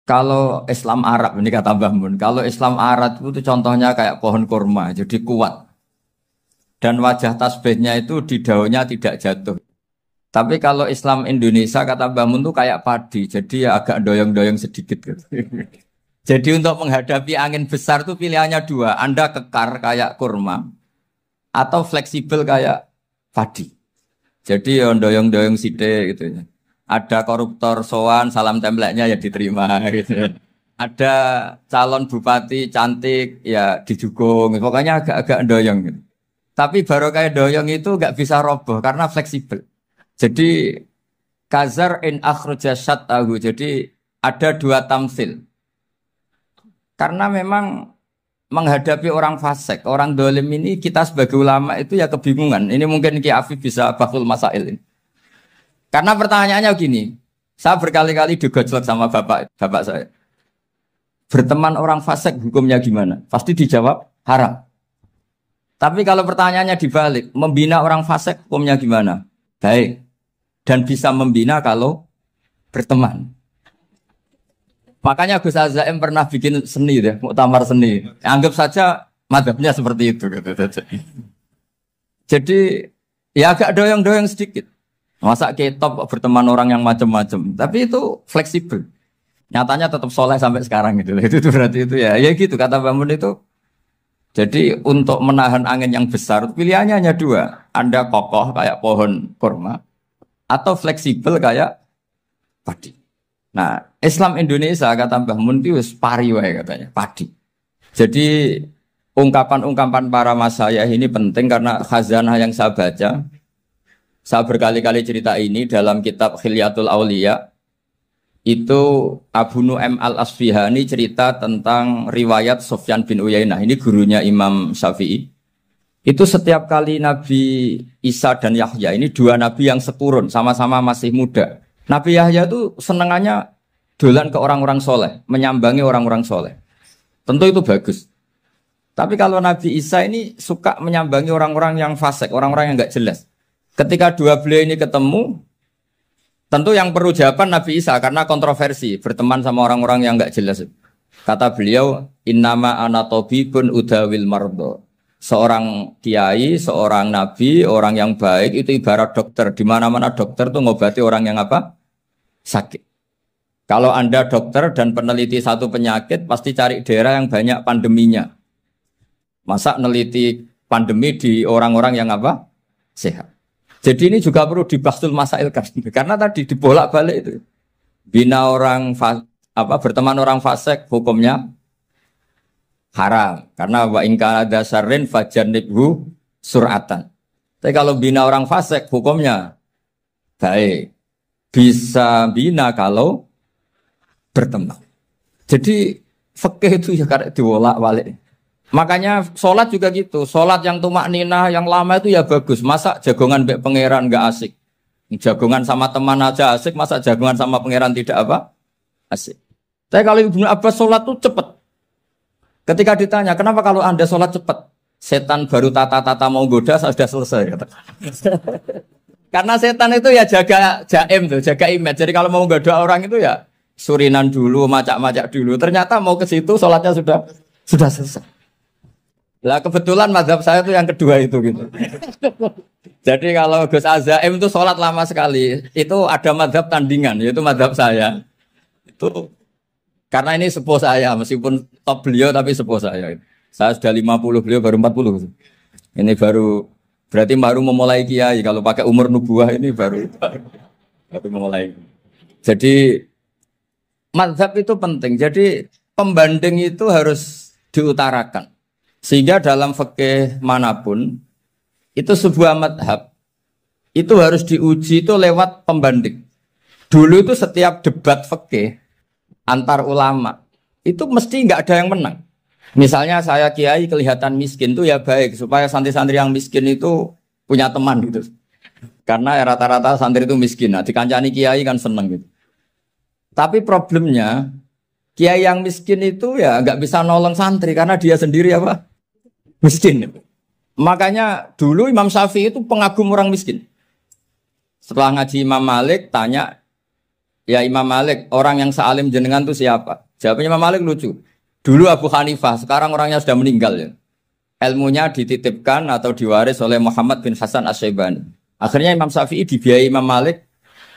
Kalau Islam Arab ini kata Mbah Mun, kalau Islam Arab itu contohnya kayak pohon kurma, jadi kuat dan wajah tasbihnya itu di daunnya tidak jatuh. Tapi kalau Islam Indonesia kata Mbah Mun itu kayak padi, jadi ya agak doyong-doyong sedikit gitu. Jadi untuk menghadapi angin besar itu pilihannya dua, Anda kekar kayak kurma atau fleksibel kayak padi. Jadi ya doyong-doyong sithik gitu ya. Ada koruptor sowan, salam templeknya ya diterima gitu. Ada calon bupati cantik ya dijukung. Pokoknya agak-agak doyong gitu. Tapi baru kayak doyong itu nggak bisa roboh karena fleksibel. Jadi kazar in akhraja syatahu. Jadi ada dua tamsil. Karena memang menghadapi orang fasik, orang dolim ini kita sebagai ulama itu ya kebingungan. Ini mungkin Ki Afif bisa bahul masail ini. Karena pertanyaannya gini, saya berkali-kali digojlok sama bapak saya. Berteman orang fasik hukumnya gimana? Pasti dijawab haram. Tapi kalau pertanyaannya dibalik, membina orang fasik hukumnya gimana? Baik. Dan bisa membina kalau berteman. Makanya Gus Azaim pernah bikin seni deh, muktamar seni. Anggap saja madhabnya seperti itu. Gitu. Jadi ya agak doyong-doyong sedikit. Masa ketop berteman orang yang macam-macam. Tapi itu fleksibel. Nyatanya tetap soleh sampai sekarang gitu. Itu berarti itu ya gitu kata Mbak Mun itu. Jadi untuk menahan angin yang besar pilihannya hanya dua. Anda kokoh kayak pohon kurma atau fleksibel kayak padi. Nah, Islam Indonesia kata Mbah Mun itu pari wae katanya, padi. Jadi ungkapan-ungkapan para masyayikh ini penting karena khazanah yang saya baca. Saya berkali-kali cerita ini dalam kitab Khilyatul Auliya. Itu Abu Nu'aim Al-Asfihani cerita tentang riwayat Sufyan bin Uyainah. Ini gurunya Imam Syafi'i. Itu setiap kali Nabi Isa dan Yahya, ini dua nabi yang sekurun, sama-sama masih muda. Nabi Yahya itu senengannya dolan ke orang-orang soleh, menyambangi orang-orang soleh. Tentu itu bagus. Tapi kalau Nabi Isa ini suka menyambangi orang-orang yang fasik, orang-orang yang nggak jelas. Ketika dua beliau ini ketemu, tentu yang perlu jawaban Nabi Isa karena kontroversi berteman sama orang-orang yang nggak jelas. Kata beliau, innama ana tabibun udawil mardo. Seorang kiai, seorang nabi, orang yang baik itu ibarat dokter. Di mana-mana dokter tuh ngobati orang yang apa? Sakit. Kalau Anda dokter dan peneliti satu penyakit, pasti cari daerah yang banyak pandeminya. Masa neliti pandemi di orang-orang yang apa? Sehat. Jadi ini juga perlu dibahsul masailkan karena tadi dibolak-balik itu. Bina orang berteman orang fasik hukumnya haram karena wa in kana dasarrin fajanibhu sur'atan. Tapi kalau bina orang fasik hukumnya baik. Bisa bina kalau berteman. Jadi fikih itu ya karena dibolak-balik. Makanya sholat juga gitu. Sholat yang tumak ninah yang lama itu ya bagus. Masa jagongan mbek pangeran nggak asik. Jagongan sama teman aja asik. Masa jagongan sama pangeran tidak apa? Asik. Tapi kalau Ibnu Abbas sholat tuh cepat. Ketika ditanya, kenapa kalau Anda sholat cepat? Setan baru tata-tata mau goda sudah selesai. Karena setan itu ya jaga jaim tuh, jaga image. Jadi kalau mau goda orang itu ya surinan dulu, macak-macak dulu. Ternyata mau ke situ sholatnya sudah selesai. Lah kebetulan mazhab saya itu yang kedua itu gitu. Jadi kalau Gus Azaim itu sholat lama sekali, itu ada mazhab tandingan, yaitu mazhab saya. Itu karena ini sepuh saya, meskipun top beliau tapi sepuh saya. Saya sudah 50, beliau baru 40. Ini berarti baru memulai kiai. Kalau pakai umur nubuah ini baru memulai. Jadi mazhab itu penting. Jadi pembanding itu harus diutarakan. Sehingga dalam fikih manapun itu sebuah madhab itu harus diuji itu lewat pembanding. Dulu itu setiap debat fikih antar ulama itu mesti nggak ada yang menang. Misalnya saya kiai kelihatan miskin itu ya baik supaya santri-santri yang miskin itu punya teman gitu. Karena ya rata-rata santri itu miskin. Nah, dikancani kiai kan seneng gitu. Tapi problemnya kiai yang miskin itu ya nggak bisa nolong santri karena dia sendiri apa? Miskin. Makanya dulu Imam Syafi'i itu pengagum orang miskin. Setelah ngaji Imam Malik tanya, Ya Imam Malik, orang yang sealim jenengan itu siapa? Jawabnya Imam Malik lucu. Dulu Abu Hanifah, sekarang orangnya sudah meninggal ya. Ilmunya dititipkan atau diwaris oleh Muhammad bin Hasan Asy-Syaibani. Akhirnya Imam Syafi'i dibiayai Imam Malik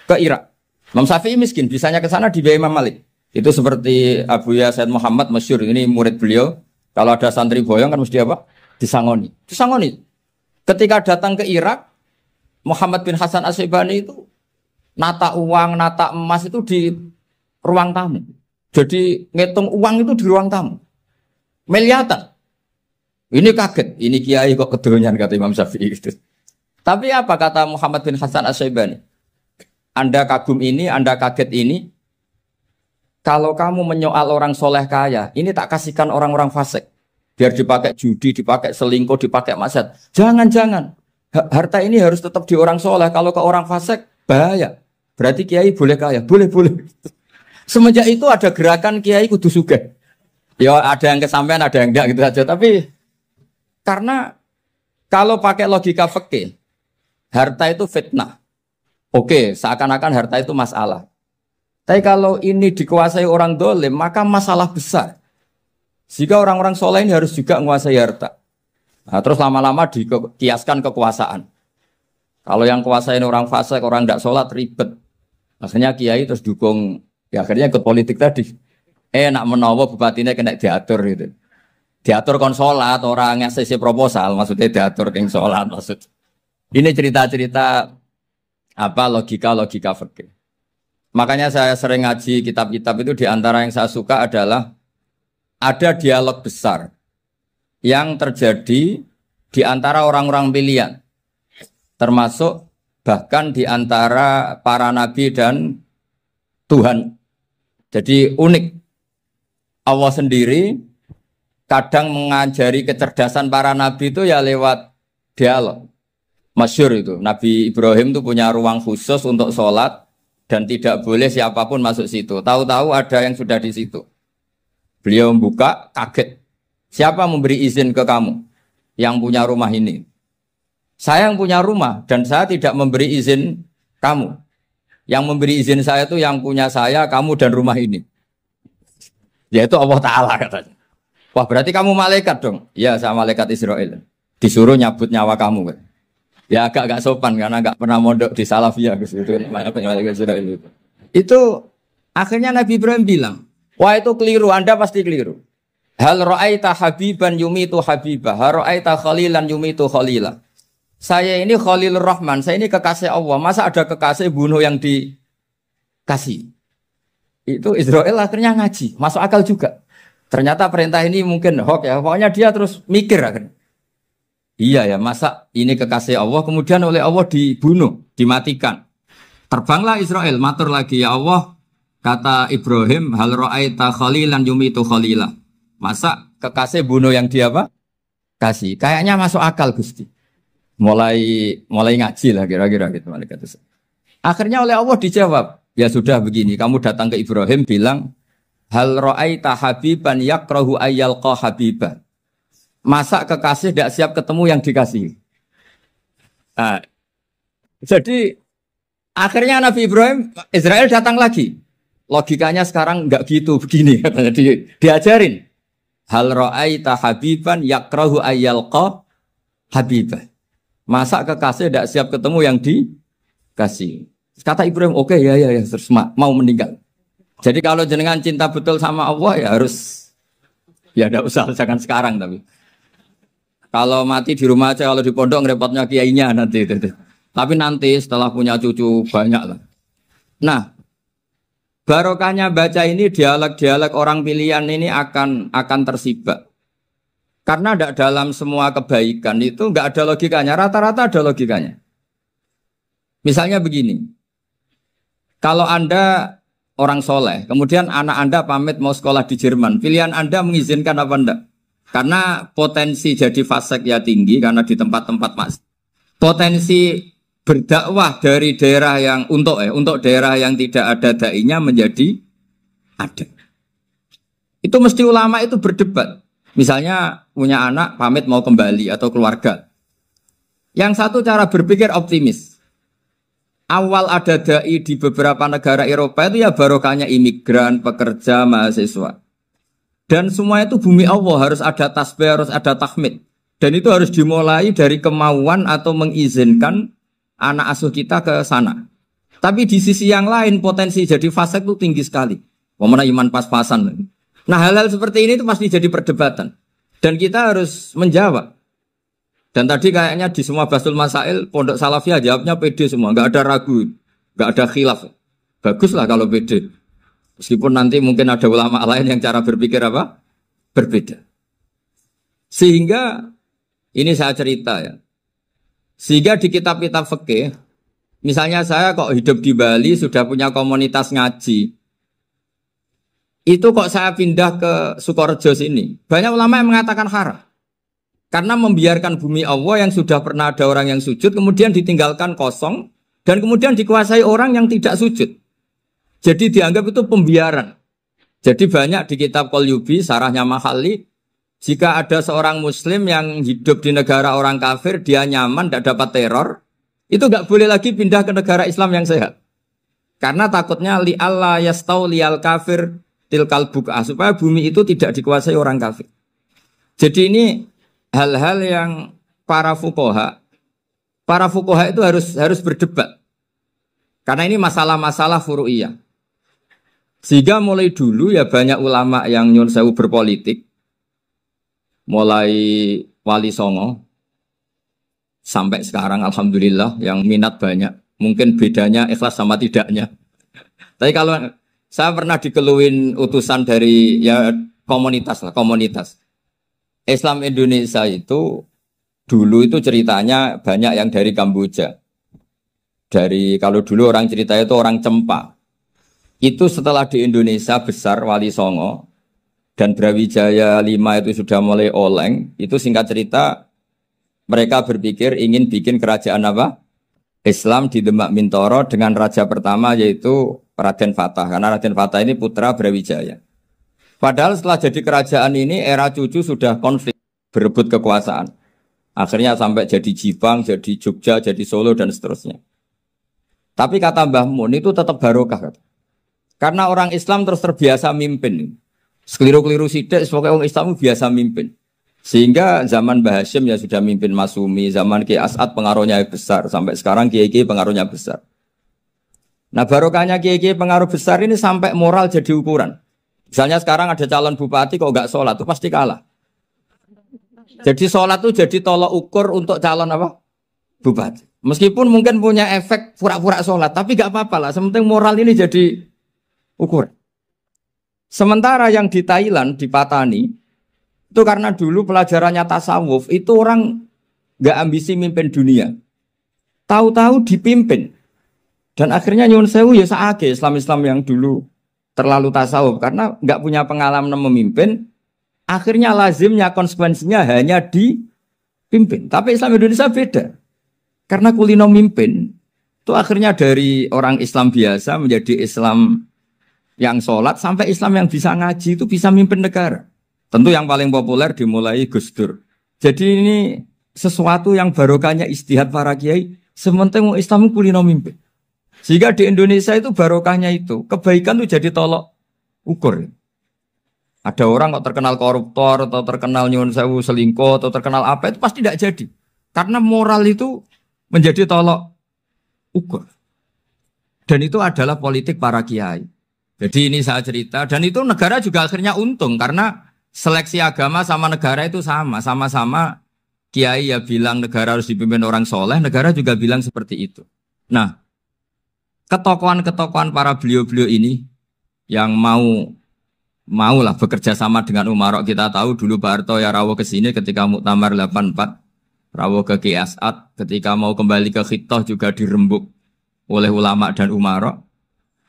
ke Irak. Imam Syafi'i miskin, bisanya ke sana dibiayai Imam Malik. Itu seperti Abu Said Muhammad masyhur, ini murid beliau. Kalau ada santri boyong kan mesti apa? Disangoni. Disangoni. Ketika datang ke Irak, Muhammad bin Hasan Asy-Syaibani itu nata uang, nata emas itu di ruang tamu. Jadi ngitung uang itu di ruang tamu. Miliatan. Ini kaget, ini kiai kok kedonyan kata Imam Syafi'i itu. Tapi apa kata Muhammad bin Hasan Asy-Syaibani? Anda kagum ini, Anda kaget ini. Kalau kamu menyoal orang soleh kaya, ini tak kasihkan orang-orang fasik. Biar dipakai judi, dipakai selingkuh, dipakai maksiat. Jangan-jangan. Harta ini harus tetap di orang soleh. Kalau ke orang fasik, bahaya. Berarti kiai boleh kaya, boleh-boleh. Semenjak itu ada gerakan kiai kudu sugih. Ya ada yang kesampaian, ada yang enggak gitu saja. Tapi karena kalau pakai logika fikih, harta itu fitnah. Oke, seakan-akan harta itu masalah. Tapi kalau ini dikuasai orang dolim, maka masalah besar. Jika orang-orang soleh ini harus juga menguasai harta. Nah, terus lama-lama dikiaskan kekuasaan. Kalau yang kuasain orang fasik, orang tidak sholat, ribet. Akhirnya kiai terus dukung. Ya akhirnya ikut politik tadi. Nak menawa bupatinya kena diatur gitu. Diatur kon sholat, orang ngasih proposal, maksudnya diatur keng sholat maksud. Ini cerita-cerita apa logika fikih. Makanya saya sering ngaji kitab-kitab itu, diantara yang saya suka adalah ada dialog besar yang terjadi di antara orang-orang pilihan, termasuk bahkan di antara para nabi dan Tuhan. Jadi unik. Allah sendiri kadang mengajari kecerdasan para nabi itu ya lewat dialog. Masyhur itu, Nabi Ibrahim itu punya ruang khusus untuk sholat dan tidak boleh siapapun masuk situ. Tahu-tahu ada yang sudah di situ. Beliau membuka, kaget. Siapa memberi izin ke kamu yang punya rumah ini? Saya yang punya rumah dan saya tidak memberi izin kamu. Yang memberi izin saya itu yang punya saya, kamu dan rumah ini. Yaitu Allah Ta'ala katanya. Wah berarti kamu malaikat dong. Ya saya malaikat Israel. Disuruh nyabut nyawa kamu. Ya agak sopan karena agak pernah mondok di Salafiyah. Itu akhirnya Nabi Ibrahim bilang, wah itu keliru, Anda pasti keliru. Hal ra'aita habiban yumitu habibah, hal ra'aita khalilan yumitu khalilah. Saya ini Khalilur Rahman, saya ini kekasih Allah. Masa ada kekasih bunuh yang dikasih? Itu Israel akhirnya ngaji, masuk akal juga. Ternyata perintah ini mungkin hoax ya. Pokoknya dia terus mikir akhirnya. Iya ya, masa ini kekasih Allah kemudian oleh Allah dibunuh, dimatikan. Terbanglah Israel, matur lagi, ya Allah, kata Ibrahim, hal ra'aita khalilan yumitu khalilah. Masa kekasih bunuh yang dia apa? Kasih. Kayaknya masuk akal Gusti. Mulai ngaji lah kira-kira gitu malaikat itu. Akhirnya oleh Allah dijawab, ya sudah begini, kamu datang ke Ibrahim bilang, hal ra'aita habiban yakrahu ayyalqa habibah. Masa kekasih tidak siap ketemu yang dikasih. Nah, jadi akhirnya Nabi Ibrahim, Israel datang lagi. Logikanya sekarang enggak gitu, begini katanya diajarin. Hal ra'aita habiban yakrahu ayyalqa habibah. Masa kekasih tidak siap ketemu yang dikasih. Kata Ibrahim, oke, ya, terus mau meninggal. Jadi kalau jenengan cinta betul sama Allah ya harus, ya tidak usah, jangan sekarang tapi. Kalau mati di rumah aja, kalau di pondok ngerepotnya kiainya nanti. Tapi nanti setelah punya cucu banyak lah. Nah, barokahnya baca ini dialog-dialog orang pilihan ini akan tersibak. Karena tidak dalam semua kebaikan itu nggak ada logikanya, rata-rata ada logikanya. Misalnya begini, kalau Anda orang soleh, kemudian anak Anda pamit mau sekolah di Jerman, pilihan Anda mengizinkan apa enggak? Karena potensi jadi fasik ya tinggi, karena di tempat-tempat mas. Potensi berdakwah dari daerah yang untuk daerah yang tidak ada dai-nya menjadi ada. Itu mesti ulama itu berdebat. Misalnya punya anak pamit mau kembali atau keluarga. Yang satu cara berpikir optimis. awal ada dai di beberapa negara Eropa itu ya barokahnya imigran, pekerja, mahasiswa. Dan semua itu bumi Allah, harus ada tasbih, harus ada tahmid. Dan itu harus dimulai dari kemauan atau mengizinkan anak asuh kita ke sana. Tapi di sisi yang lain potensi jadi fasik itu tinggi sekali. Mana iman pas-pasan. Nah hal-hal seperti ini itu pasti jadi perdebatan. Dan kita harus menjawab. Dan tadi kayaknya di semua Basul Masail, Pondok Salafiyah jawabnya pede semua. Nggak ada ragu, nggak ada khilaf. Baguslah kalau pede. Meskipun nanti mungkin ada ulama lain yang cara berpikir apa? Berbeda. Sehingga, ini saya cerita ya. Sehingga di kitab-kitab fikih, misalnya saya kok hidup di Bali, sudah punya komunitas ngaji. Itu kok saya pindah ke Sukorejo sini. Banyak ulama yang mengatakan haram. Karena membiarkan bumi Allah yang sudah pernah ada orang yang sujud, kemudian ditinggalkan kosong, dan kemudian dikuasai orang yang tidak sujud. Jadi dianggap itu pembiaran. Jadi banyak di kitab Qalyubi, sarahnya Mahalli, jika ada seorang muslim yang hidup di negara orang kafir, dia nyaman, tidak dapat teror, itu nggak boleh lagi pindah ke negara Islam yang sehat. Karena takutnya li'alla yastau li'al kafir tilkal buk'ah, supaya bumi itu tidak dikuasai orang kafir. Jadi ini hal-hal yang para fuqaha itu harus berdebat. Karena ini masalah-masalah furu'iyah. Sehingga mulai dulu ya banyak ulama yang nyun sewu berpolitik. Mulai Wali Songo sampai sekarang alhamdulillah yang minat banyak. Mungkin bedanya ikhlas sama tidaknya. Tapi kalau saya pernah dikeluhin utusan dari ya komunitas. Islam Indonesia itu dulu itu ceritanya banyak yang dari Kamboja. Kalau dulu orang cerita itu orang Cempa. Itu setelah di Indonesia besar Wali Songo dan Brawijaya 5 itu sudah mulai oleng. Itu singkat cerita mereka berpikir ingin bikin kerajaan apa? Islam di Demak Mintoro dengan raja pertama yaitu Raden Fatah. Karena Raden Fatah ini putra Brawijaya. Padahal setelah jadi kerajaan ini era cucu sudah konflik, berebut kekuasaan. Akhirnya sampai jadi Jipang, jadi Jogja, jadi Solo dan seterusnya. Tapi kata Mbah Mun itu tetap barokah. Karena orang Islam terus terbiasa mimpin. Sekeliru-keliru sidik, pokoknya orang Islam biasa mimpin. Sehingga zaman Mbah Hashim ya sudah mimpin Masumi, zaman Ki As'ad pengaruhnya besar. Sampai sekarang Kiai pengaruhnya besar. Nah barokahnya Kiai pengaruh besar ini sampai moral jadi ukuran. Misalnya sekarang ada calon bupati kok nggak sholat, itu pasti kalah. Jadi sholat itu jadi tolok ukur untuk calon apa? Bupati. Meskipun mungkin punya efek pura-pura sholat, tapi nggak apa-apa lah. Sementing moral ini jadi ukur. Sementara yang di Thailand, di Patani, itu karena dulu pelajarannya tasawuf, itu orang nggak ambisi mimpin dunia. Tahu-tahu dipimpin. Dan akhirnya nyuwun sewu ya saake Islam-Islam yang dulu terlalu tasawuf. Karena nggak punya pengalaman memimpin, akhirnya lazimnya konsekuensinya hanya dipimpin. Tapi Islam Indonesia beda. Karena kulino mimpin, itu akhirnya dari orang Islam biasa menjadi Islam yang sholat, sampai Islam yang bisa ngaji itu bisa mimpin negara. Tentu yang paling populer dimulai Gus Dur. Jadi ini sesuatu yang barokahnya ijtihad para kiai, sementing Islam kulino mimpin. Sehingga di Indonesia itu barokahnya itu, kebaikan itu jadi tolok ukur. Ada orang kok terkenal koruptor, atau terkenal nyuwun sewu selingkuh, atau terkenal apa, itu pasti tidak jadi. Karena moral itu menjadi tolok ukur. Dan itu adalah politik para kiai. Jadi ini saya cerita, dan itu negara juga akhirnya untung, karena seleksi agama sama negara itu sama-sama kiai ya bilang negara harus dipimpin orang soleh, negara juga bilang seperti itu. Nah, ketokohan-ketokohan para beliau-beliau ini yang mau lah bekerja sama dengan Umarok. Kita tahu dulu Pak Harto ya rawuh ke sini ketika Muktamar 84, rawuh ke Ki As'ad, ketika mau kembali ke Khittah juga dirembuk oleh ulama dan Umarok.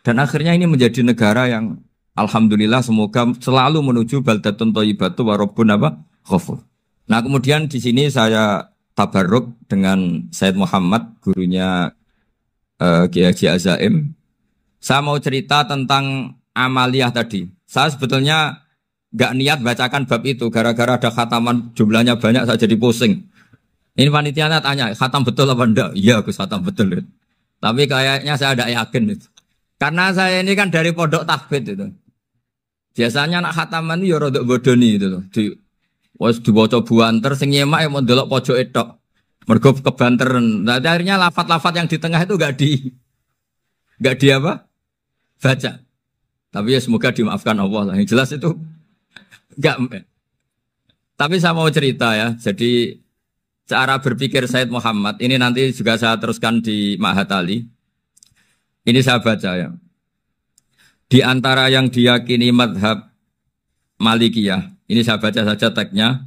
Dan akhirnya ini menjadi negara yang alhamdulillah semoga selalu menuju baldatun thayyibatu wa rabbun ghafur. Nah, kemudian di sini saya tabarruk dengan Said Muhammad, gurunya Kiai Haji Azaim. Saya mau cerita tentang amaliyah tadi. Saya sebetulnya nggak niat bacakan bab itu, gara-gara ada khataman jumlahnya banyak saya jadi pusing. Ini panitianya tanya, khatam betul apa enggak? Iya, Gus, khatam betul. Tapi kayaknya saya tidak yakin itu. Karena saya ini kan dari pondok tahfidz itu. Biasanya anak khataman itu ya rodok bodoni itu loh. Wes dibaca buanter sing nyemak ya mau ndelok pojok tok. Mergo kebanteran. Nah, akhirnya lafat-lafat yang di tengah itu enggak di apa? Baca. Tapi ya semoga dimaafkan Allah lah. Yang jelas itu enggak. Tapi saya mau cerita ya. Jadi cara berpikir Said Muhammad ini nanti juga saya teruskan di Ma'had Ali. Ini saya baca ya. Di antara yang diyakini madhab Malikiyah, ini saya baca saja teksnya.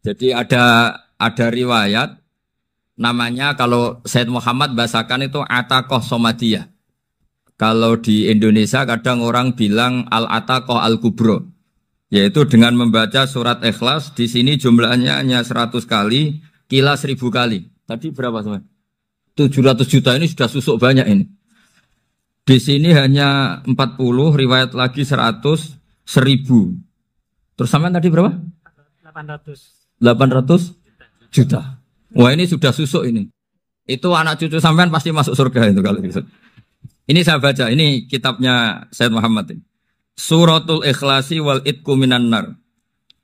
Jadi ada riwayat namanya kalau Said Muhammad bahasakan itu Ataqoh Somadiyah. Kalau di Indonesia kadang orang bilang Al-Ataqoh Al-Kubro. Yaitu dengan membaca surat Ikhlas, di sini jumlahnya hanya 100 kali, kila 1000 kali. Tadi berapa teman? 700 juta ini sudah susuk banyak ini. Di sini hanya 40, riwayat lagi 100, 1000. Terus sampai tadi berapa? 800 juta. Wah ini sudah susuk ini. Itu anak cucu sampean pasti masuk surga itu kalau gitu. Ini saya baca, ini kitabnya Said Muhammad ini. Suratul Ikhlasi wal Itqu minan nar.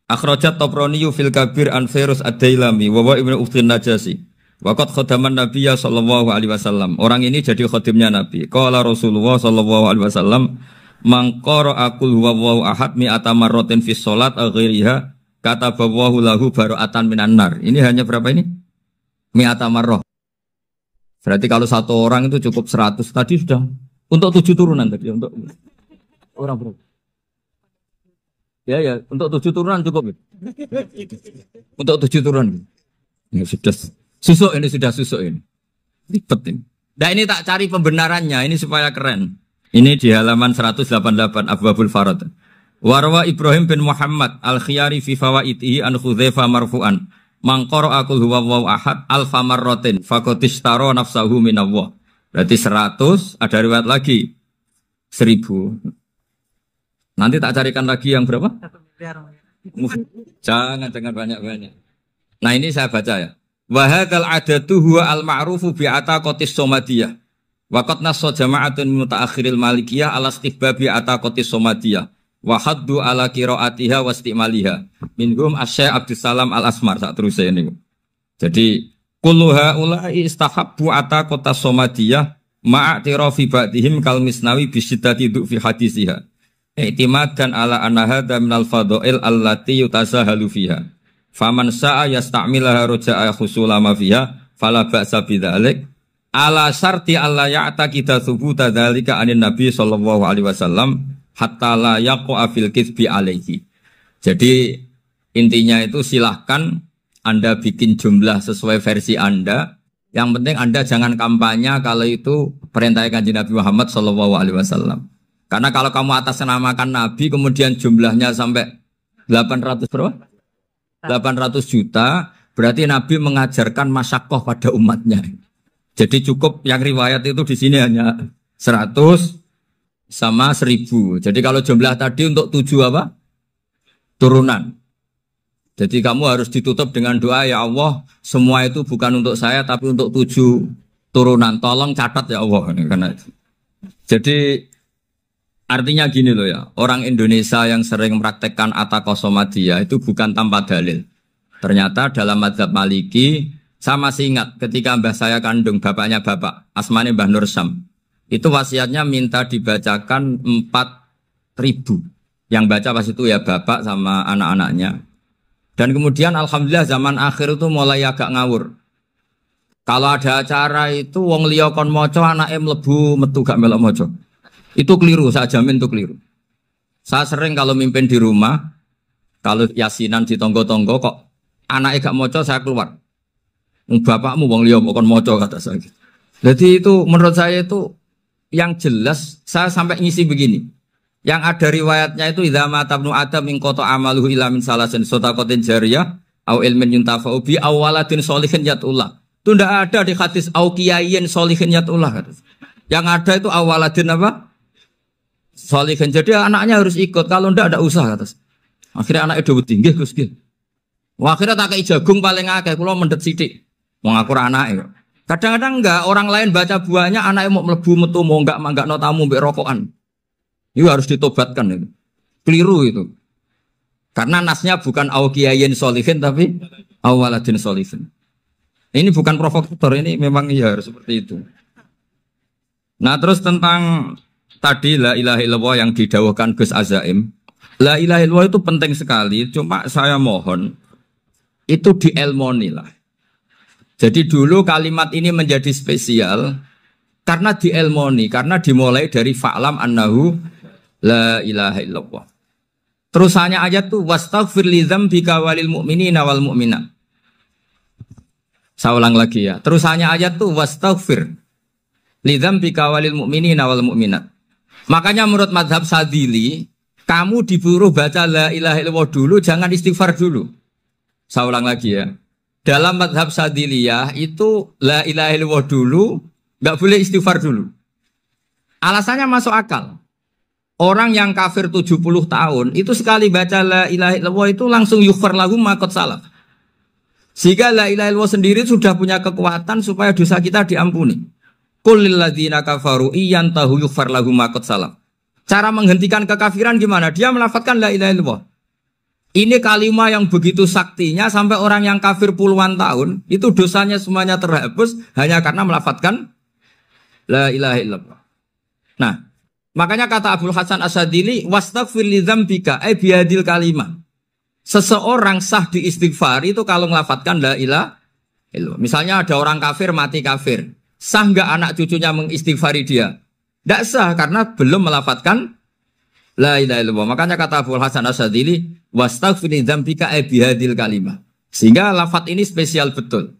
Akhrajat Tabrani fil Kabir an Firuz ad-Dailami wa wa Ibnu Uftin Najasi. Waqad khadaman Nabiyya sallallahu alaihi wasallam. Orang ini jadi khadimnya Nabi. Qala Rasulullah sallallahu alaihi wasallam, "Man qara'a qul huwallahu ahad mi'ata marratin fi shalat ghairiha kataballahu lahu bara'atan minan nar." Ini hanya berapa ini? Mi'ata marrah. Berarti kalau satu orang itu cukup 100. Tadi sudah untuk 7 turunan tadi untuk orang berapa? Ya, untuk 7 turunan cukup. Untuk 7 turunan. Ya sudah susuk ini, sudah susuk ini. Ribet ini. Nah ini tak cari pembenarannya, ini supaya keren. Ini di halaman 188 Abwabul Farad. Warwa Ibrahim bin Muhammad al-Khiyari fi fawaitihi an Khudzaifa marfu'an. Man qara'a qul huwallahu ahad alfa marratin faqad ishtara nafsahu minallah. Berarti 100, ada riwayat lagi 1000. Nanti tak carikan lagi yang berapa? 1 miliar. Jangan banyak-banyak. Nah ini saya baca ya. Wa hadzal adatu huwa al-ma'rufu bi ataqatis somadiyah. Wa qad nassa jama'atun min mutaakhiril malikiyah ala istihbabi ataqatis somadiyah. Wa haddu ala qiraatiha wa istimaliha. Minhum Asy-Syaikh Abdus Salam Al-Asmar sak terusé niku. Jadi kullu haula'i istahabbu ataqatas somadiyah ma'atirafi ba'dihim kal misnawi bi syiddati fi hadisiha. I'timadan ala anna hadza minal fadha'il allati yutasahalu fiha. Faman sa'a yasta'milaha roja'a khusula ma fiha fala ba'sa bidzalik ala syarti alla ya'taqida thubuta dzalika anin nabi sallallahu alaihi wasallam hatta la yaqa fil kitsbi alaihi. Jadi intinya itu silahkan Anda bikin jumlah sesuai versi Anda. Yang penting Anda jangan kampanye kalau itu perintah Kanjeng Nabi Muhammad sallallahu alaihi wasallam. Karena kalau kamu atasnamakan Nabi kemudian jumlahnya sampai 800 berapa? 800 juta, berarti Nabi mengajarkan masyakoh pada umatnya. Jadi cukup yang riwayat itu di sini hanya 100 sama 1000. Jadi kalau jumlah tadi untuk 7 apa? Turunan. Jadi kamu harus ditutup dengan doa, ya Allah, semua itu bukan untuk saya tapi untuk 7 turunan. Tolong catat ya Allah. Karena itu. Jadi artinya gini loh ya, orang Indonesia yang sering mempraktekkan ataqoh somadiyah itu bukan tanpa dalil. Ternyata dalam mazhab Maliki, saya masih ingat ketika mbah saya kandung, bapaknya bapak, asmane Mbah Nur Syam, itu wasiatnya minta dibacakan 4.000. Yang baca pas itu ya bapak sama anak-anaknya. Dan kemudian alhamdulillah zaman akhir itu mulai agak ngawur. Kalau ada acara itu wong liya kon maca anake mlebu metu gak melok maca. Itu keliru, saya jamin itu keliru. Saya sering kalau mimpin di rumah, kalau yasinan di tonggo-tonggo kok anaknya gak moco, saya keluar. Bapakmu wong liya kok moco kata saya. Jadi itu menurut saya itu yang jelas saya sampai ngisi begini. Yang ada riwayatnya itu idza mata ibnu adam min qata amaluhu ila min salasin shadaqatin jariyah au ilmin yuntafa'u bi aw waladin sholihin yatullah. Itu ndak ada di hadis au kiyayin sholihin yatullah. Yang ada itu awaladin apa? Sholihin. Jadi anaknya harus ikut, kalau ndak ada usah atas. Akhirnya anaknya udah tinggi Gus. Wah, akhirnya tak kei jagung paling akeh, kula mendhet sithik. Wong aku ra anake. Kadang-kadang enggak, orang lain baca buahnya, anaknya mau mlebu metu mau enggak no tamu mbek rokokan. Itu harus ditobatkan itu. Keliru itu. Karena nasnya bukan awkiyayin solihin tapi awaladin solihin. Ini bukan provokator, ini memang ya harus seperti itu. Nah terus tentang tadi la ilaha illallah yang didawahkan Gus Azaim. La ilaha illallah itu penting sekali, cuma saya mohon itu dielmoni lah. Jadi dulu kalimat ini menjadi spesial karena dielmoni, karena dimulai dari fa'lam annahu la ilaha illallah. Terusannya ayat tuh wastaghfir li dzambika walil mu'minina wal mu'minat. Saya ulang lagi ya. Terusannya ayat tuh wastaghfir li dzambika walil mu'minina wal mu'minat. Makanya menurut mazhab Sadili, kamu disuruh baca la ilaha illallah dulu, jangan istighfar dulu. Saya ulang lagi ya. Dalam mazhab Sadiliyah itu la ilaha illallah dulu, enggak boleh istighfar dulu. Alasannya masuk akal. Orang yang kafir 70 tahun itu sekali baca la ilaha illallah itu langsung yughfar lahum ma qad salaf. Sehingga la ilaha illallah sendiri sudah punya kekuatan supaya dosa kita diampuni. Qul lil ladzina kafaru iyantahu yughfar lahum ma qad salaf. Cara menghentikan kekafiran gimana? Dia melafadzkan la ilaha illallah. Ini kalimat yang begitu saktinya sampai orang yang kafir puluhan tahun itu dosanya semuanya terhapus hanya karena melafadzkan la ilaha illallah. Nah, makanya kata Abdul Hasan Asadili, wastaghfir li dzambika ay bihadil kalimah. Seseorang sah di istighfar itu kalau melafadzkan la ilaha illallah. Misalnya ada orang kafir mati kafir. Sah enggak anak cucunya mengistighfari dia? Enggak sah karena belum melafadzkan la ilaha illallah. Makanya kata Abdul Hasan Asadili, wastaghfir li dzambika ay bihadil kalimah. Sehingga lafadz ini spesial betul.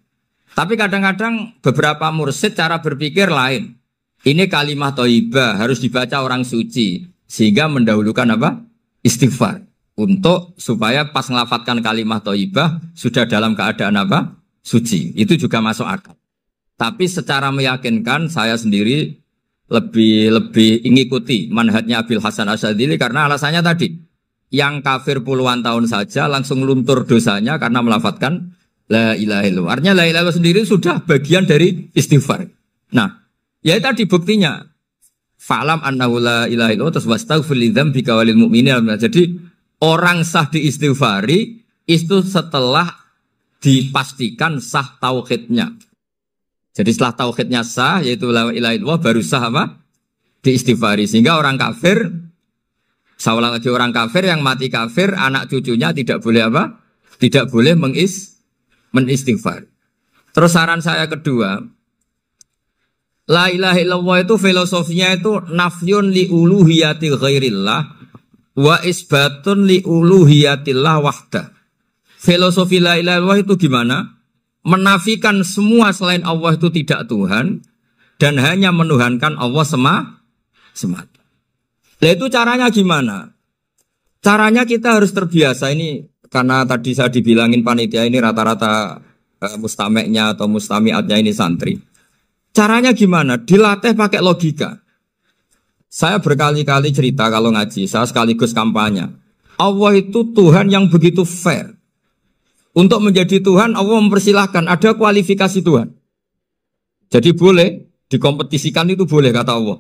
Tapi kadang-kadang beberapa mursyid cara berpikir lain. Ini kalimat thayyibah harus dibaca orang suci sehingga mendahulukan apa? Istighfar untuk supaya pas ngelafatkan kalimat thayyibah sudah dalam keadaan apa? Suci. Itu juga masuk akal. Tapi secara meyakinkan saya sendiri lebih mengikuti manhajnya Abil Hasan Asyadzili karena alasannya tadi yang kafir puluhan tahun saja langsung luntur dosanya karena melafatkan la ilaha illallah. Artinya la ilaha illallah sendiri sudah bagian dari istighfar. Nah, ya tadi buktinya fa'lam annahu la ilaha illallah terus wastaghfir li dzambika walil mu'minin. Jadi orang sah diistighfari itu setelah dipastikan sah tauhidnya. Jadi setelah tauhidnya sah yaitu la ilaha illallah baru sah apa? Diistighfari. Sehingga orang kafir saya ulang lagi, orang kafir yang mati kafir anak cucunya tidak boleh apa? Tidak boleh menistighfar. Terus saran saya kedua, la ilaha illallah itu filosofinya itu nafyun li uluhiyati ghairillah wa isbatun li uluhiyatillah wahda. Filosofi la ilaha illallah itu gimana? Menafikan semua selain Allah itu tidak Tuhan dan hanya menuhankan Allah semata. Nah itu caranya gimana? Caranya kita harus terbiasa ini karena tadi saya dibilangin panitia ini rata-rata mustameknya atau mustamiatnya ini santri. Caranya gimana? Dilatih pakai logika. Saya berkali-kali cerita kalau ngaji, saya sekaligus kampanye. Allah itu Tuhan yang begitu fair. Untuk menjadi Tuhan, Allah mempersilahkan, ada kualifikasi Tuhan. Jadi boleh, dikompetisikan itu boleh, kata Allah.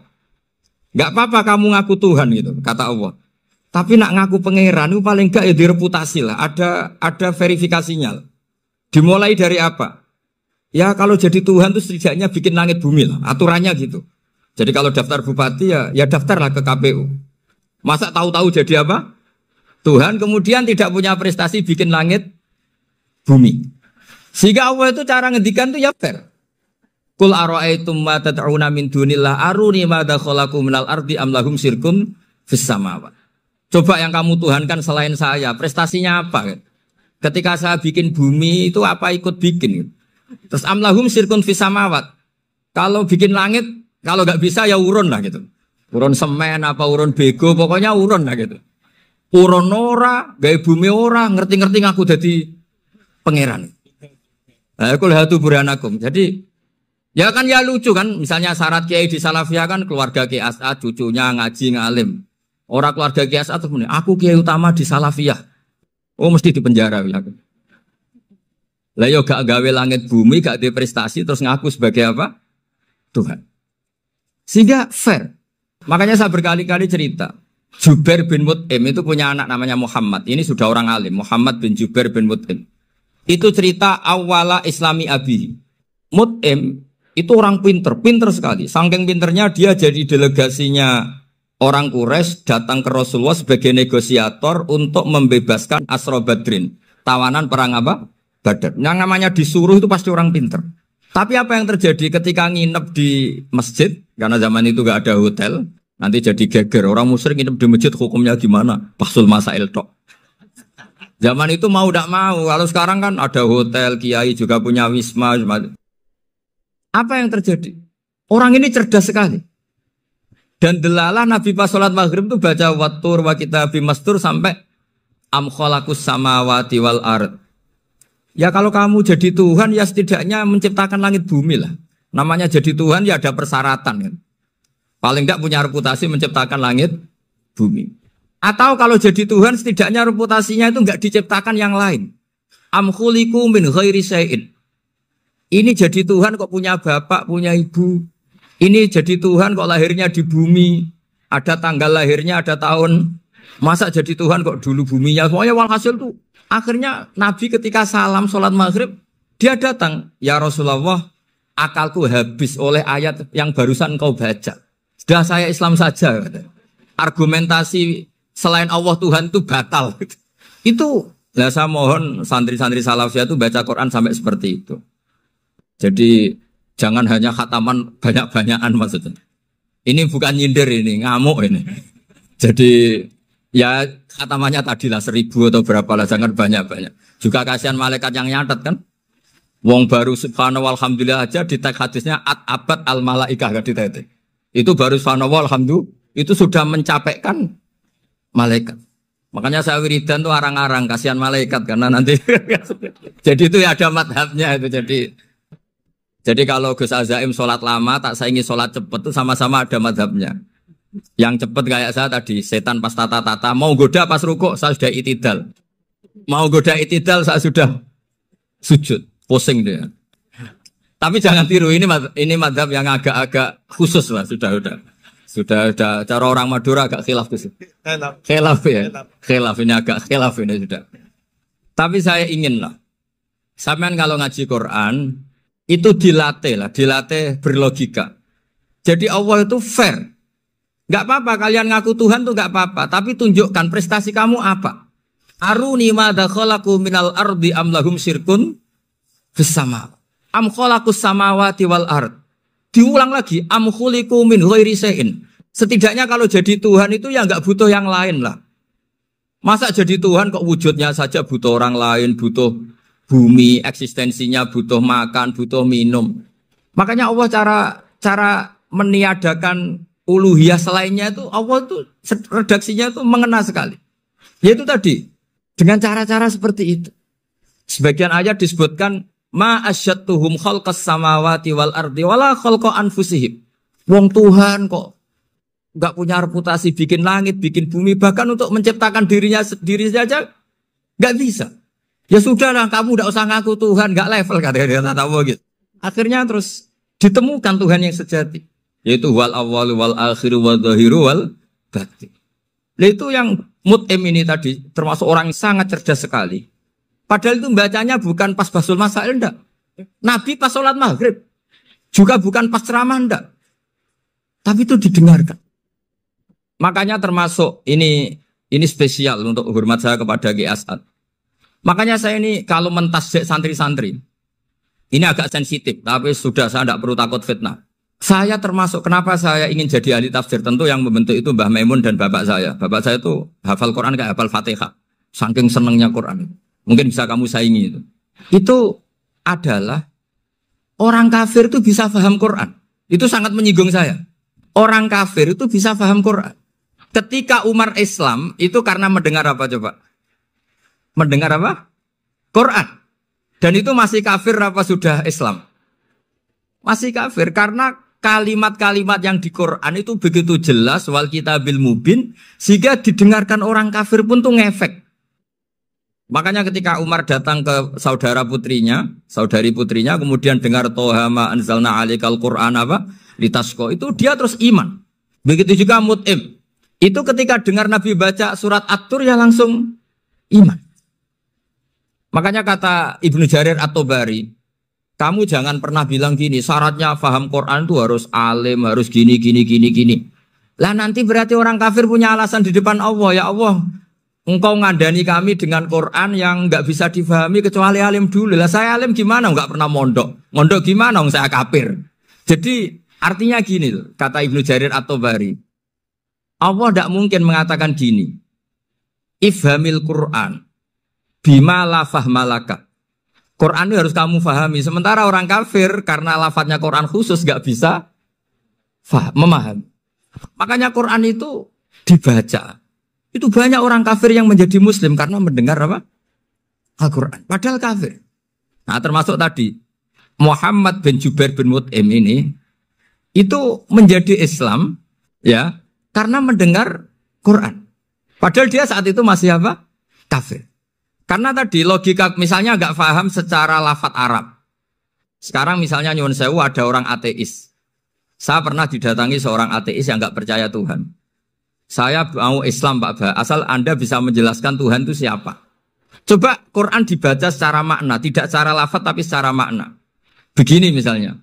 Gak apa-apa kamu ngaku Tuhan gitu, kata Allah. Tapi nak ngaku pangeran itu paling gak ya direputasi lah, ada verifikasinya. Dimulai dari apa? Ya kalau jadi Tuhan itu setidaknya bikin langit bumi lah, aturannya gitu. Jadi kalau daftar bupati ya daftarlah ke KPU. Masa tahu-tahu jadi apa? Tuhan kemudian tidak punya prestasi bikin langit bumi. Sehingga Allah itu cara ngendikan itu ya fair. Qul ara'aitum ma tad'una min dunillah aruni madza khalaqu minal ardi am lahum syirkum fis samawati. Coba yang kamu tuhankan selain saya, prestasinya apa? Ketika saya bikin bumi itu apa ikut bikin? Terus am lahum syirkum fis samawati. Kalau bikin langit, kalau nggak bisa ya urun lah gitu. Urun semen apa urun bego, pokoknya urun lah gitu. Urun ora, gawe bumi ora, ngerti-ngerti ngaku jadi pangeran. Nah, kul hatu burhanakum. Jadi ya kan ya lucu kan, misalnya syarat kiai di Salafiyah kan keluarga Kiai As'ad, cucunya ngaji ngalim. Orang keluarga Kiai As'ad aku kiai utama di Salafiyah. Oh mesti di penjara ya. Lah yo gak gawe langit bumi, gak ada prestasi terus ngaku sebagai apa? Tuhan. Sehingga fair. Makanya saya berkali-kali cerita. Jubair bin Mut'im itu punya anak namanya Muhammad. Ini sudah orang alim, Muhammad bin Jubair bin Mut'im. Itu cerita awala Islami Abi. Mut'im itu orang pinter sekali. Saking pinternya dia jadi delegasinya orang Quraisy datang ke Rasulullah sebagai negosiator untuk membebaskan Asra Badrin. Tawanan perang apa? Badar. Yang namanya disuruh itu pasti orang pinter. Tapi apa yang terjadi ketika nginep di masjid? Karena zaman itu gak ada hotel. Nanti jadi geger. Orang musyrik nginep di masjid hukumnya gimana? Pasul masail tok. Zaman itu mau tidak mau. Kalau sekarang kan ada hotel, kiai juga punya wisma. Apa yang terjadi? Orang ini cerdas sekali. Dan delalah Nabi pas sholat maghrib itu baca wattur wa kitabi mastur sampai am khalaqus samawati wal ard. Ya kalau kamu jadi Tuhan ya setidaknya menciptakan langit bumi lah. Namanya jadi Tuhan ya ada persyaratan kan. Paling tidak punya reputasi menciptakan langit bumi. Atau kalau jadi Tuhan setidaknya reputasinya itu enggak diciptakan yang lain. Am khuliqu min ghairi syai'in. Ini jadi Tuhan kok punya bapak, punya ibu. Ini jadi Tuhan kok lahirnya di bumi. Ada tanggal lahirnya, ada tahun. Masa jadi Tuhan kok dulu buminya. Pokoknya walhasil tuh. Akhirnya Nabi ketika salam sholat maghrib, dia datang. Ya Rasulullah, akalku habis oleh ayat yang barusan kau baca. Sudah saya Islam saja. Argumentasi selain Allah Tuhan itu batal. Itu, nah saya mohon santri-santri salafiyah itu baca Quran sampai seperti itu. Jadi jangan hanya khataman banyak-banyakan maksudnya. Ini bukan nyindir ini, ngamuk ini. Jadi ya khatamannya tadilah 1000 atau berapa lah, jangan banyak-banyak. Juga kasihan malaikat yang nyatet kan. Wong baru subhanallah alhamdulillah aja di tag hadisnya abad al malaikah gak ditetek. Itu baru subhanallah alhamdulillah itu sudah mencapaikan malaikat. Makanya saya wiridan tuh arang-arang kasihan malaikat karena nanti jadi itu ya ada madhabnya itu jadi kalau Gus Azaim sholat lama tak saingi sholat cepet itu sama-sama ada madhabnya. Yang cepet kayak saya tadi setan pas tata-tata mau goda pas rukuk saya sudah itidal. Mau goda itidal saya sudah sujud pusing dia. Tapi jangan tiru ini madhab yang agak-agak khusus lah sudah cara orang Madura agak khilaf tuh. Khilaf ya. Khilaf ini agak khilaf ini sudah. Tapi saya ingin lah. Sampean kalau ngaji Quran itu dilatih berlogika. Jadi Allah itu fair. Gak apa-apa kalian ngaku Tuhan tuh gak apa-apa. Tapi tunjukkan prestasi kamu apa. Aruni madza khalaqu minal ardi am lahum syirkun fis sama. Am khalaqus samawati wal ard. Diulang lagi am khuliqu min ghairi syai'in. Setidaknya kalau jadi Tuhan itu ya gak butuh yang lain lah. Masa jadi Tuhan kok wujudnya saja butuh orang lain, butuh bumi, eksistensinya butuh makan, butuh minum. Makanya Allah cara meniadakan uluhiyah selainnya itu Allah itu redaksinya itu mengena sekali. Yaitu tadi dengan cara-cara seperti itu. Sebagian ayat disebutkan ma asyattuhum khalqas samawati wal ardi wala khalqa anfusihim. Wong Tuhan kok enggak punya reputasi bikin langit, bikin bumi, bahkan untuk menciptakan dirinya sendiri saja enggak bisa. Ya sudahlah, kamu enggak usah ngaku Tuhan, enggak level katanya gitu. Akhirnya terus ditemukan Tuhan yang sejati, yaitu wal awwalu wal akhiru wal dhahiru wal batin. Nah itu yang Mut'im ini tadi termasuk orang yang sangat cerdas sekali. Padahal itu bacanya bukan pas basul masail enggak. Nabi pas sholat maghrib. Juga bukan pas ceramah enggak. Tapi itu didengarkan. Makanya termasuk ini spesial untuk hormat saya kepada Ki As'ad. Makanya saya ini kalau mentasjik santri-santri, ini agak sensitif, tapi sudah saya tidak perlu takut fitnah. Saya termasuk kenapa saya ingin jadi ahli tafsir, tentu yang membentuk itu Mbah Maimun dan bapak saya. Bapak saya itu hafal Quran kayak hafal Fatihah. Saking senangnya Quran. Mungkin bisa kamu saingi itu. Itu adalah orang kafir itu bisa paham Quran. Itu sangat menyinggung saya. Orang kafir itu bisa paham Quran. Ketika Umar Islam itu karena mendengar apa coba? Mendengar apa? Quran. Dan itu masih kafir apa sudah Islam? Masih kafir karena kalimat-kalimat yang di Quran itu begitu jelas wal kitabil mubin sehingga didengarkan orang kafir pun tuh ngefek. Makanya ketika Umar datang ke saudari putrinya, kemudian dengar Toha ma anzalna alaikal Qur'an apa? Litasqa, itu dia terus iman. Begitu juga Mut'im. Itu ketika dengar Nabi baca surat At-Tur ya langsung iman. Makanya kata Ibnu Jarir At-Tabari, kamu jangan pernah bilang gini, syaratnya paham Quran itu harus alim, harus gini. Lah nanti berarti orang kafir punya alasan di depan Allah, ya Allah, engkau ngandani kami dengan Quran yang nggak bisa difahami kecuali alim dulu. Lah saya alim gimana? Nggak pernah mondok. Mondok gimana? Saya kafir. Jadi artinya gini, kata Ibnu Jarir At-Tabari, Allah tidak mungkin mengatakan gini, ifhamil Quran bima la fahmalaka. Quran itu harus kamu fahami. Sementara orang kafir karena lafadznya Quran khusus nggak bisa memahami. Makanya Quran itu dibaca. Itu banyak orang kafir yang menjadi muslim karena mendengar apa? Al-Quran. Padahal kafir. Nah termasuk tadi Muhammad bin Jubair bin Mut'im ini itu menjadi Islam ya karena mendengar Quran. Padahal dia saat itu masih apa? Kafir. Karena tadi logika misalnya nggak paham secara lafadz Arab. Sekarang misalnya nyuwun sewu ada orang ateis. Saya pernah didatangi seorang ateis yang nggak percaya Tuhan. Saya mau Islam Pak Ba, asal Anda bisa menjelaskan Tuhan itu siapa. Coba Quran dibaca secara makna, tidak secara lafadz tapi secara makna. Begini misalnya.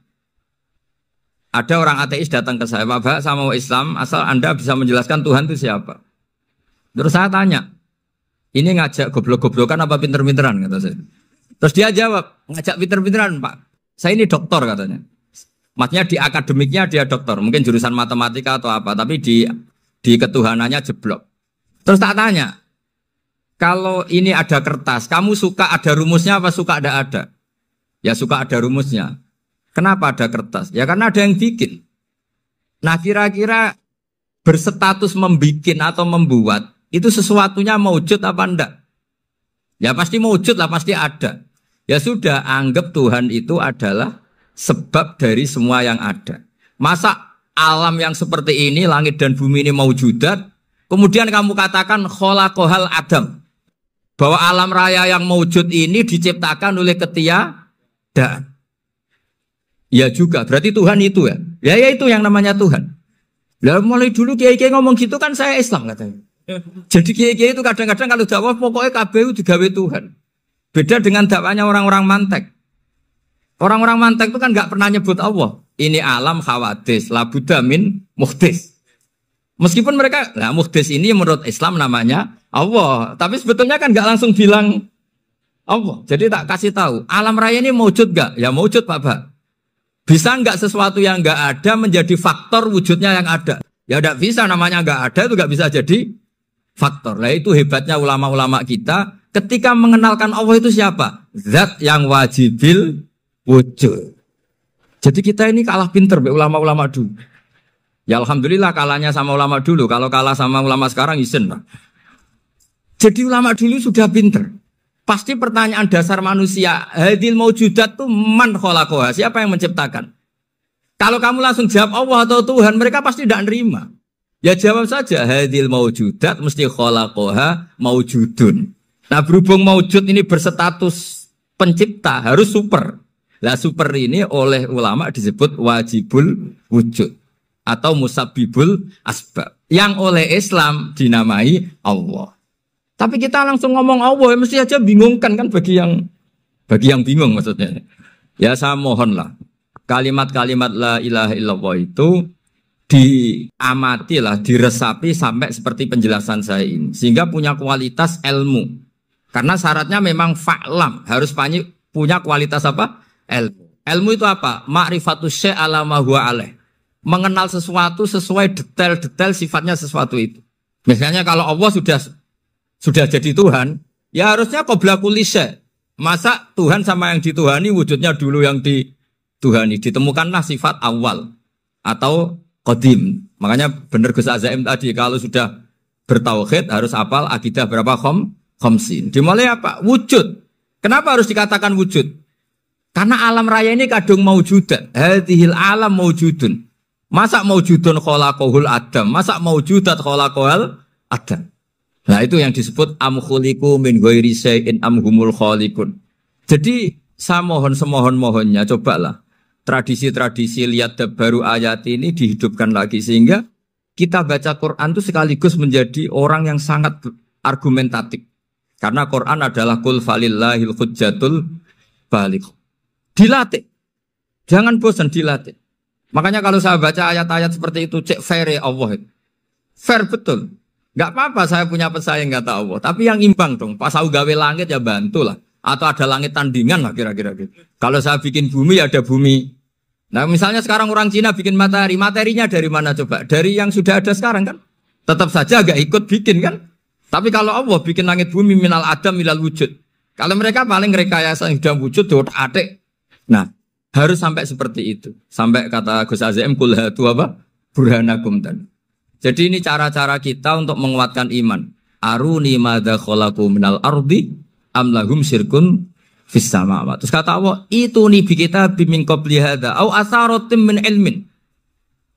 Ada orang ateis datang ke saya, Pak Ba, saya mau Islam, asal Anda bisa menjelaskan Tuhan itu siapa. Terus saya tanya, ini ngajak goblok-goblokan apa pinter-pinteran kata saya. Terus dia jawab, ngajak pinter-pinteran Pak. Saya ini doktor katanya. Maksudnya di akademiknya dia doktor, mungkin jurusan matematika atau apa, tapi di ketuhanannya jeblok. Terus tak tanya, kalau ini ada kertas, kamu suka ada rumusnya apa suka ada? Ya suka ada rumusnya. Kenapa ada kertas? Ya karena ada yang bikin. Nah kira-kira berstatus membikin atau membuat, itu sesuatunya maujud apa enggak? Ya pasti maujud lah, pasti ada. Ya sudah, anggap Tuhan itu adalah sebab dari semua yang ada. Masa alam yang seperti ini, langit dan bumi ini maujudat, kemudian kamu katakan kholaqohal adam, bahwa alam raya yang maujud ini diciptakan oleh ketiadaan. Ya juga, berarti Tuhan itu ya. Ya itu yang namanya Tuhan. Lah mulai dulu kiai-kiai ngomong gitu kan saya Islam katanya. Jadi kiai-kiai itu kadang-kadang kalau dakwah pokoknya KBU digawe Tuhan. Beda dengan dakwanya orang-orang mantek. Orang-orang mantek itu kan nggak pernah nyebut Allah. Ini alam khawadis, labuda min muhdis. Meskipun mereka, nah muhdis ini menurut Islam namanya Allah. Tapi sebetulnya kan nggak langsung bilang Allah. Jadi tak kasih tahu, alam raya ini maujud nggak? Ya maujud Pak. Bisa nggak sesuatu yang nggak ada menjadi faktor wujudnya yang ada? Ya nggak bisa, namanya nggak ada itu nggak bisa jadi faktor. Nah itu hebatnya ulama-ulama kita ketika mengenalkan Allah itu siapa? Zat yang wajibil wujud. Jadi kita ini kalah pinter be ulama-ulama dulu. Ya alhamdulillah kalahnya sama ulama dulu. Kalau kalah sama ulama sekarang isen lah. Jadi ulama dulu sudah pinter. Pasti pertanyaan dasar manusia, hadil maujudat itu man kholaqoha, siapa yang menciptakan? Kalau kamu langsung jawab Allah atau Tuhan, mereka pasti tidak nerima. Ya jawab saja, hadil maujudat mesti kholaqoha maujudun. Nah berhubung maujud ini berstatus pencipta, harus super. Lah super ini oleh ulama disebut wajibul wujud atau musabbibul asbab. Yang oleh Islam dinamai Allah. Tapi kita langsung ngomong Allah, mesti aja bingungkan kan bagi yang bingung maksudnya. Ya saya mohonlah, kalimat-kalimat la ilaha illallah itu diamatilah, diresapi sampai seperti penjelasan saya ini. Sehingga punya kualitas ilmu. Karena syaratnya memang fa'lam, harus punya kualitas apa? Ilmu. Ilmu itu apa? Ma'rifatus syai' ala ma huwa alaih. Mengenal sesuatu sesuai detail-detail sifatnya sesuatu itu. Misalnya kalau Allah sudah jadi Tuhan, ya harusnya qabla kulli syai'. Masa Tuhan sama yang dituhani wujudnya dulu yang dituhani. Ditemukanlah sifat awal atau qadim. Makanya benar Gus Azaim tadi, kalau sudah bertauhid harus hafal akidah berapa khamsin. Dimulai apa? Wujud. Kenapa harus dikatakan wujud? Karena alam raya ini kadung maujudat. Hadhil alam maujudun. Masa maujudun kholaqohul adam? Masa maujudat kholaqohal adam? Nah itu yang disebut am khuliqu min ghairi syai'in am humul khaliqun. Jadi saya mohon semohon-mohonnya cobalah tradisi-tradisi lihat baru ayat ini dihidupkan lagi sehingga kita baca Quran itu sekaligus menjadi orang yang sangat argumentatif. Karena Quran adalah kul falillahil hujjatul baligh. Dilatih. Jangan bosan dilatih. Makanya kalau saya baca ayat-ayat seperti itu cek fair ya Allah. Fair betul. Gak apa-apa saya punya pesaing kata Allah. Tapi yang imbang dong. Pas aku gawe langit ya bantulah. Atau ada langit tandingan lah kira-kira gitu. Kalau saya bikin bumi ya ada bumi. Nah misalnya sekarang orang Cina bikin matahari. Materinya dari mana coba? Dari yang sudah ada sekarang kan? Tetap saja agak ikut bikin kan? Tapi kalau Allah bikin langit bumi minal adam minal wujud. Kalau mereka paling rekayasa yang sudah wujud atik. Nah harus sampai seperti itu. Sampai kata Gus Azim kul hatu apa? Burhanakum tadi. Jadi ini cara-cara kita untuk menguatkan iman. Aruni madza khalaqu minal ardi am lahum syirkun fis samawati. Terus kata Allah, itu nih bi kitabim min qabli hadza au atharatim min ilmin.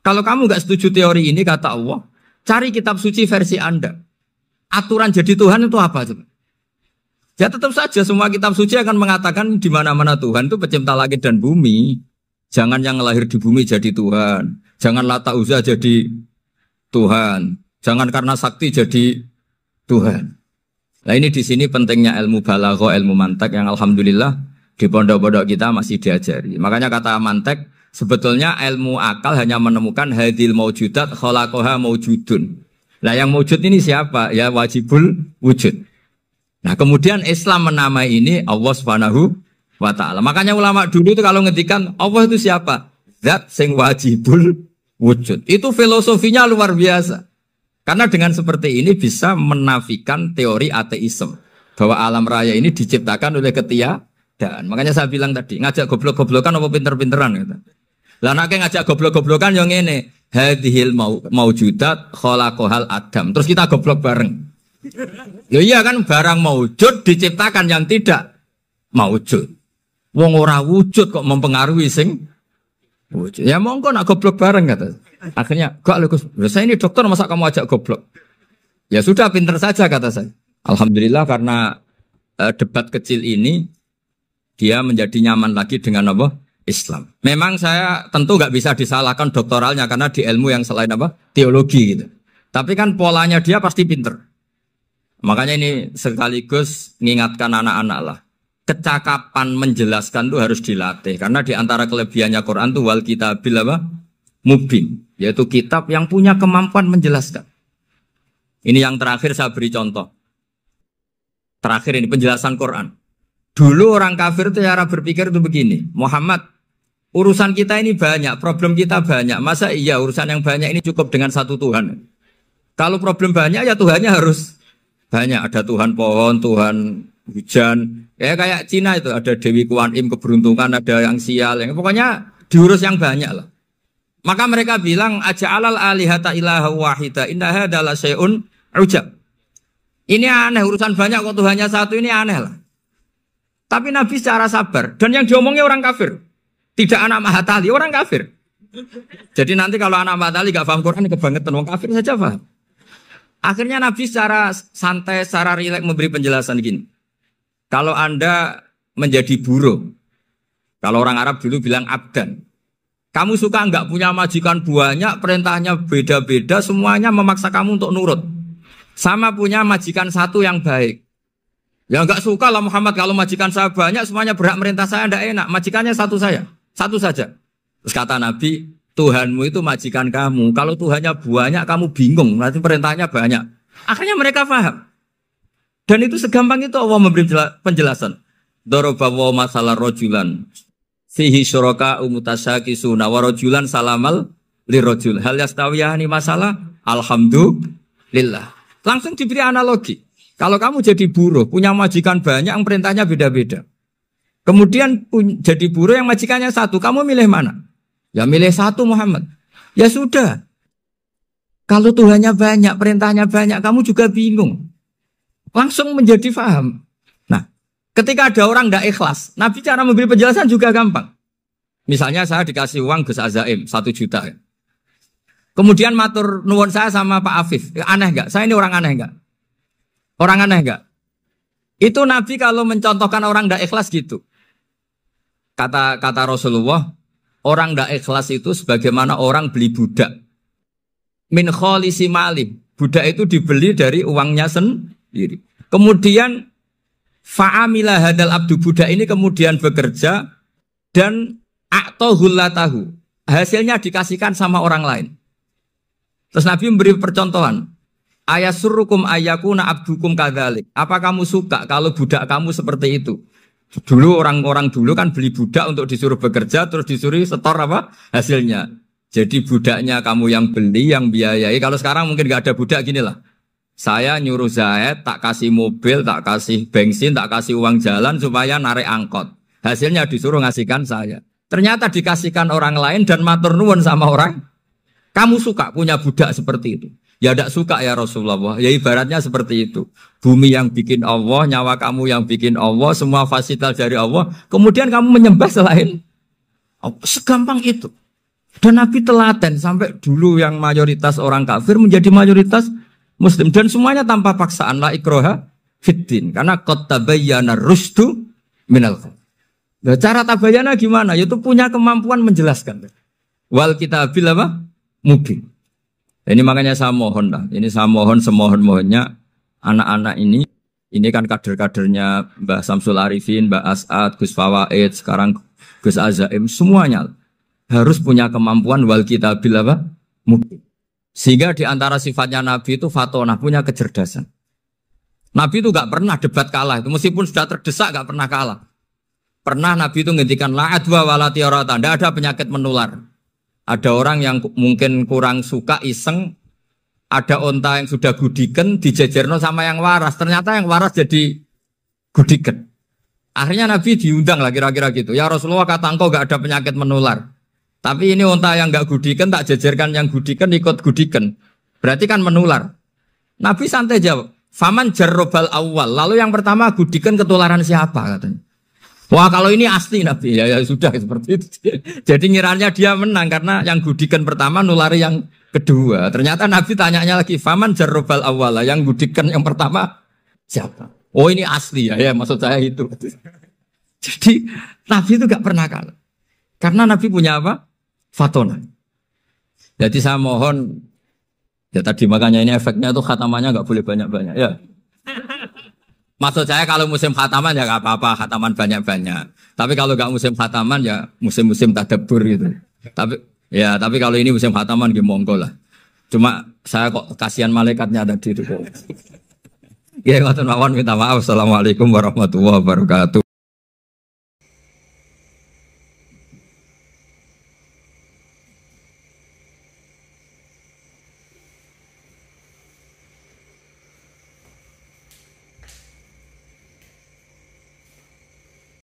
Kalau kamu enggak setuju teori ini kata Allah, cari kitab suci versi Anda. Aturan jadi Tuhan itu apa coba? Ya tetap saja semua kitab suci akan mengatakan di mana-mana Tuhan itu pencipta langit dan bumi. Jangan yang lahir di bumi jadi Tuhan. Jangan Lata Uzza jadi Tuhan. Jangan karena sakti jadi Tuhan. Nah ini di sini pentingnya ilmu balaghah, ilmu mantek yang alhamdulillah di pondok-pondok kita masih diajari. Makanya kata mantek sebetulnya ilmu akal hanya menemukan hadil maujudat khalaqaha maujudun. Nah yang maujud ini siapa? Ya wajibul wujud. Nah kemudian Islam menamai ini Allah Subhanahu wa ta'ala. Makanya ulama dulu itu kalau ngendikan Allah itu siapa? Zat sing wajibul wujud. Itu filosofinya luar biasa. Karena dengan seperti ini bisa menafikan teori ateisme. Bahwa alam raya ini diciptakan oleh ketiadaan. Makanya saya bilang tadi, ngajak goblok-goblokan apa pinter-pinteran gitu. Lah nek ngajak goblok-goblokan yang ini, hadhil maujudat khalaqahal adam. Terus kita goblok bareng. Ya iya kan barang maujud diciptakan yang tidak maujud. Wong ora wujud kok mempengaruhi sing wujud. Ya monggo nak goblok bareng kata. Akhirnya, gak Gus, saya ini dokter masa kamu ajak goblok? Ya sudah pinter saja kata saya. Alhamdulillah karena debat kecil ini dia menjadi nyaman lagi dengan apa? Islam. Memang saya tentu gak bisa disalahkan doktoralnya karena di ilmu yang selain apa? Teologi gitu. Tapi kan polanya dia pasti pinter. Makanya ini sekaligus mengingatkan anak-anak lah. Kecakapan menjelaskan itu harus dilatih. Karena di antara kelebihannya Quran itu wal kitabil apa? Mubin. Yaitu kitab yang punya kemampuan menjelaskan. Ini yang terakhir saya beri contoh. Terakhir ini penjelasan Quran. Dulu orang kafir itu cara berpikir itu begini. Muhammad, urusan kita ini banyak. Problem kita banyak. Masa iya urusan yang banyak ini cukup dengan satu Tuhan? Kalau problem banyak ya Tuhannya harus banyak. Ada Tuhan pohon, Tuhan hujan. Ya kayak Cina itu ada Dewi Kuan Im keberuntungan, ada yang sial. Yang pokoknya diurus yang banyak lah. Maka mereka bilang aja'alal alihata ilaha wahida inna hadza la syai'un ujab. Ini aneh urusan banyak kok Tuhannya satu ini aneh lah. Tapi Nabi secara sabar dan yang diomongnya orang kafir. Tidak anak Mahatali, orang kafir. Jadi nanti kalau anak Mahatali gak paham Quran kebangetan orang kafir saja paham. Akhirnya Nabi secara santai, secara rileks memberi penjelasan gini. Kalau Anda menjadi buruh, kalau orang Arab dulu bilang abdan. Kamu suka enggak punya majikan banyak, perintahnya beda-beda, semuanya memaksa kamu untuk nurut. Sama punya majikan satu yang baik. Ya enggak suka lah Muhammad kalau majikan saya banyak, semuanya berhak merintah saya, enggak enak. Majikannya satu saya, satu saja. Terus kata Nabi, Tuhanmu itu majikan kamu. Kalau Tuhannya banyak, kamu bingung, nanti perintahnya banyak. Akhirnya mereka paham. Dan itu segampang itu Allah memberi penjelasan. Dorobawa masalah rojulan. Fihi syuraka umutasyakisuna wa rajulan salamal lirajul. Hal yastawiyani masalah? Alhamdulillah. Langsung diberi analogi. Kalau kamu jadi buruh, punya majikan banyak yang perintahnya beda-beda. Kemudian jadi buruh yang majikannya satu, kamu milih mana? Ya milih satu Muhammad. Ya sudah. Kalau Tuhannya banyak, perintahnya banyak, kamu juga bingung. Langsung menjadi paham. Ketika ada orang tidak ikhlas, Nabi cara memberi penjelasan juga gampang. Misalnya saya dikasih uang Gus Azaim 1 juta. Kemudian matur nuwun saya sama Pak Afif. Aneh enggak? Saya ini orang aneh enggak? Orang aneh enggak? Itu Nabi kalau mencontohkan orang tidak ikhlas gitu. Kata Rasulullah, orang tidak ikhlas itu sebagaimana orang beli budak. Min kholisi malim. Budak itu dibeli dari uangnya sendiri. Kemudian fa'amila hadal abdu, budak ini kemudian bekerja dan a'tohullatahu. Hasilnya dikasihkan sama orang lain. Terus Nabi memberi percontohan. Ayasurrukum ayyakuna abdukum kadzalik. Apa kamu suka kalau budak kamu seperti itu? Dulu orang-orang dulu kan beli budak untuk disuruh bekerja terus disuruh setor apa? Hasilnya. Jadi budaknya kamu yang beli, yang biayai. Kalau sekarang mungkin gak ada budak gini lah. Saya nyuruh Zaid, tak kasih mobil, tak kasih bensin, tak kasih uang jalan supaya narik angkot. Hasilnya disuruh ngasihkan saya. Ternyata dikasihkan orang lain dan matur nuwun sama orang. Kamu suka punya budak seperti itu? Ya tidak suka ya Rasulullah. Ya ibaratnya seperti itu. Bumi yang bikin Allah, nyawa kamu yang bikin Allah, semua fasilitas dari Allah. Kemudian kamu menyembah selain Allah. Segampang itu. Dan Nabi telaten sampai dulu yang mayoritas orang kafir menjadi mayoritas Muslim. Dan semuanya tanpa paksaan. La ikroha fiddin. Karena qad tabayyana rusdu minal ghayy. Nah, cara tabayana gimana? Yaitu punya kemampuan menjelaskan. Wal kitabil apa? Mubin. Ini makanya saya mohon lah. Ini saya mohon semohon-mohonnya anak-anak ini kan kader-kadernya Mbah Samsul Arifin, Mbah As'ad, Gus Fawaid, sekarang Gus Azaim, semuanya harus punya kemampuan wal kitabil apa? Mubin. Sehingga di antara sifatnya Nabi itu fatonah, punya kecerdasan. Nabi itu gak pernah debat kalah, itu meskipun sudah terdesak gak pernah kalah. Pernah Nabi itu ngendikan la adwa wala tiarata, tidak ada penyakit menular. Ada orang yang mungkin kurang suka iseng, ada onta yang sudah gudiken dijejerno sama yang waras, ternyata yang waras jadi gudiken. Akhirnya Nabi diundang lah kira-kira gitu. Ya Rasulullah, kata engkau gak ada penyakit menular. Tapi ini onta yang gak gudiken tak jejerkan yang gudiken ikut gudiken. Berarti kan menular. Nabi santai jawab, faman jarrobal awal. Lalu yang pertama gudiken ketularan siapa katanya. Wah kalau ini asli Nabi, ya sudah seperti itu. Jadi ngiranya dia menang karena yang gudikan pertama nulari yang kedua. Ternyata Nabi tanyanya lagi, faman jarrobal awala, yang gudikan yang pertama siapa? Oh ini asli ya maksud saya itu. Jadi Nabi itu gak pernah kalah. Karena Nabi punya apa? Fatona. Jadi saya mohon, ya tadi makanya ini efeknya tuh khatamannya gak boleh banyak-banyak ya. Maksud saya kalau musim khataman ya gak apa-apa, khataman banyak-banyak. Tapi kalau gak musim khataman ya musim-musim tadabbur gitu. Tapi kalau ini musim khataman ya monggo lah. Cuma saya kok kasihan malaikatnya tadi itu kok. Ya ngoten mawon, minta maaf. Assalamualaikum warahmatullahi wabarakatuh.